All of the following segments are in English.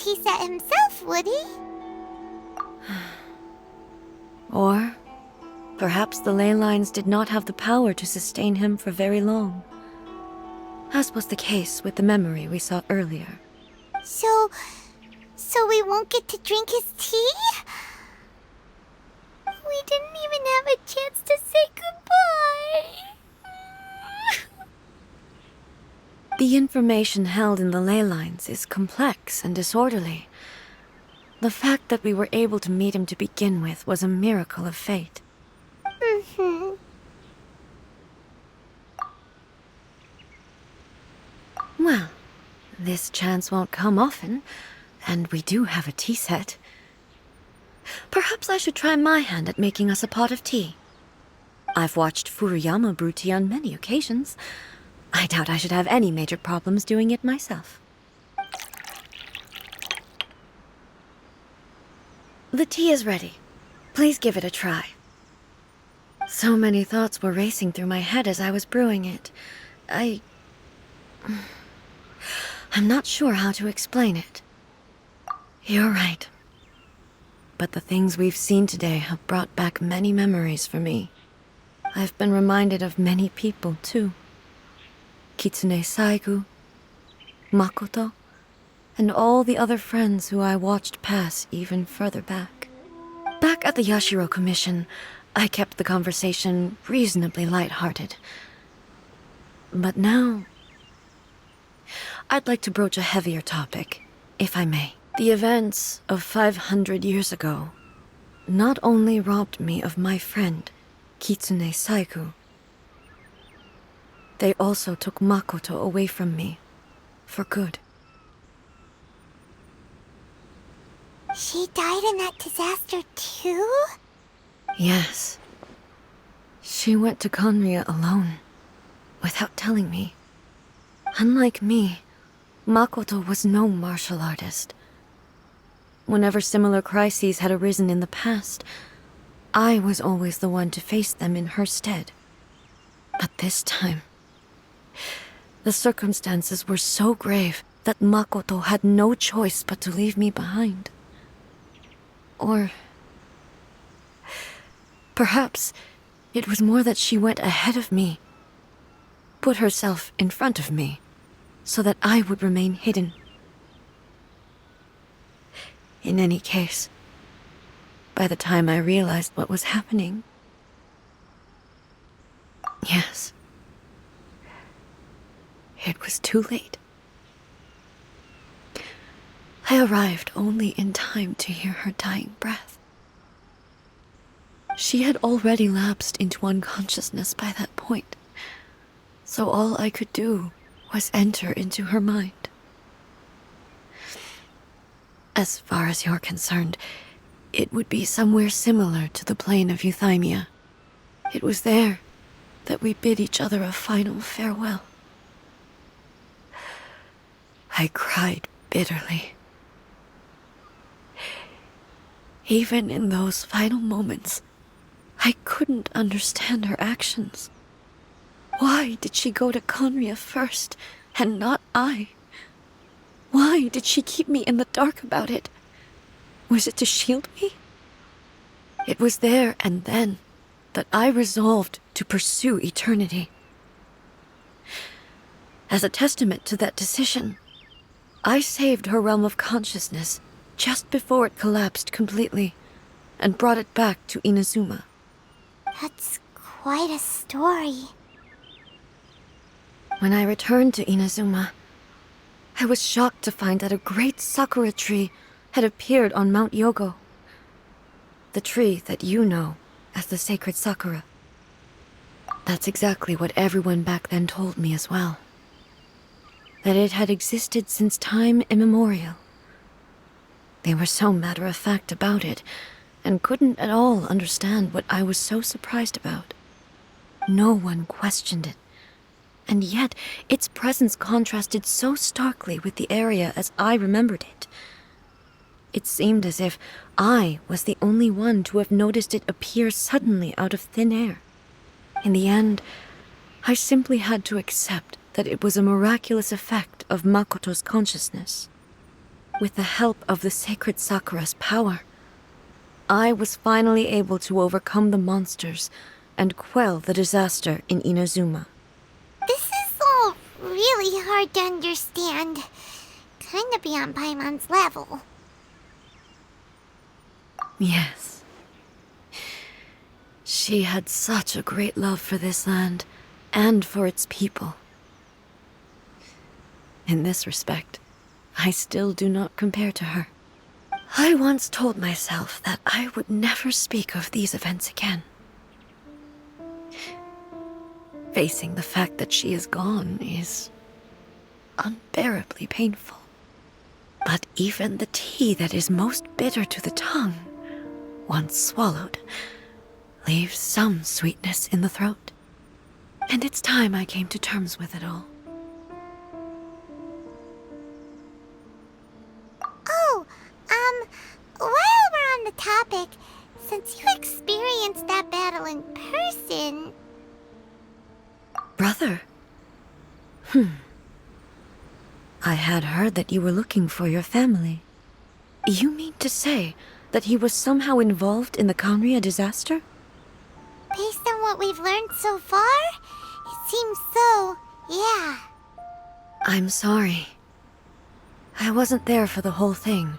tea set himself, would he? Or perhaps the ley lines did not have the power to sustain him for very long, as was the case with the memory we saw earlier. So we won't get to drink his tea? We didn't even have a chance to say goodbye. The information held in the ley lines is complex and disorderly. The fact that we were able to meet him to begin with was a miracle of fate. Mm-hmm. Well, this chance won't come often, and we do have a tea set. Perhaps I should try my hand at making us a pot of tea. I've watched Furuyama brew tea on many occasions. I doubt I should have any major problems doing it myself. The tea is ready. Please give it a try. So many thoughts were racing through my head as I was brewing it. I'm not sure how to explain it. You're right. But the things we've seen today have brought back many memories for me. I've been reminded of many people, too. Kitsune Saigu, Makoto, and all the other friends who I watched pass even further back. Back at the Yashiro Commission, I kept the conversation reasonably lighthearted. But now, I'd like to broach a heavier topic, if I may. The events of 500 years ago not only robbed me of my friend, Kitsune Saigu, they also took Makoto away from me, for good. She died in that disaster too? Yes. She went to Conria alone, without telling me. Unlike me, Makoto was no martial artist. Whenever similar crises had arisen in the past, I was always the one to face them in her stead. But this time, the circumstances were so grave that Makoto had no choice but to leave me behind. Or perhaps it was more that she went ahead of me, put herself in front of me, so that I would remain hidden. In any case, by the time I realized what was happening, yes, it was too late. I arrived only in time to hear her dying breath. She had already lapsed into unconsciousness by that point, so all I could do was enter into her mind. As far as you're concerned, it would be somewhere similar to the plain of Euthymia. It was there that we bid each other a final farewell. I cried bitterly. Even in those final moments, I couldn't understand her actions. Why did she go to Conria first, and not I? Why did she keep me in the dark about it? Was it to shield me? It was there and then that I resolved to pursue eternity. As a testament to that decision, I saved her realm of consciousness just before it collapsed completely, and brought it back to Inazuma. That's quite a story. When I returned to Inazuma, I was shocked to find that a great sakura tree had appeared on Mount Yogo. The tree that you know as the sacred sakura. That's exactly what everyone back then told me as well. That it had existed since time immemorial. They were so matter-of-fact about it, and couldn't at all understand what I was so surprised about. No one questioned it, and yet its presence contrasted so starkly with the area as I remembered it. It seemed as if I was the only one to have noticed it appear suddenly out of thin air. In the end, I simply had to accept that it was a miraculous effect of Makoto's consciousness. With the help of the sacred Sakura's power, I was finally able to overcome the monsters and quell the disaster in Inazuma. This is all really hard to understand. Kinda beyond Paimon's level. Yes. She had such a great love for this land and for its people. In this respect, I still do not compare to her. I once told myself that I would never speak of these events again. Facing the fact that she is gone is unbearably painful. But even the tea that is most bitter to the tongue, once swallowed, leaves some sweetness in the throat. And it's time I came to terms with it all. Oh, while we're on the topic, since you experienced that battle in person... Brother? I had heard that you were looking for your family. You mean to say that he was somehow involved in the Kanria disaster? Based on what we've learned so far, it seems so, yeah. I'm sorry. I wasn't there for the whole thing.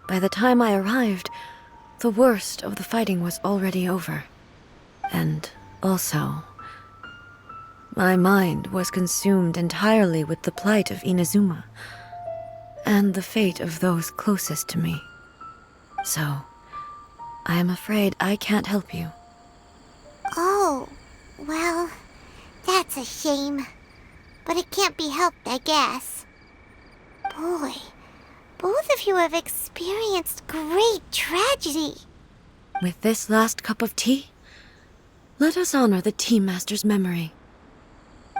By the time I arrived, the worst of the fighting was already over. And also, my mind was consumed entirely with the plight of Inazuma and the fate of those closest to me. So, I am afraid I can't help you. Oh, well, that's a shame. But it can't be helped, I guess. Boy, both of you have experienced great tragedy. With this last cup of tea, let us honor the Tea Master's memory.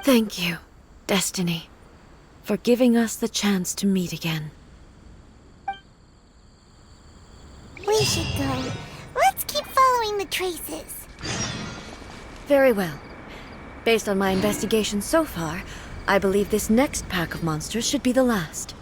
Thank you, Destiny, for giving us the chance to meet again. We should go. Let's keep following the traces. Very well. Based on my investigation so far, I believe this next pack of monsters should be the last.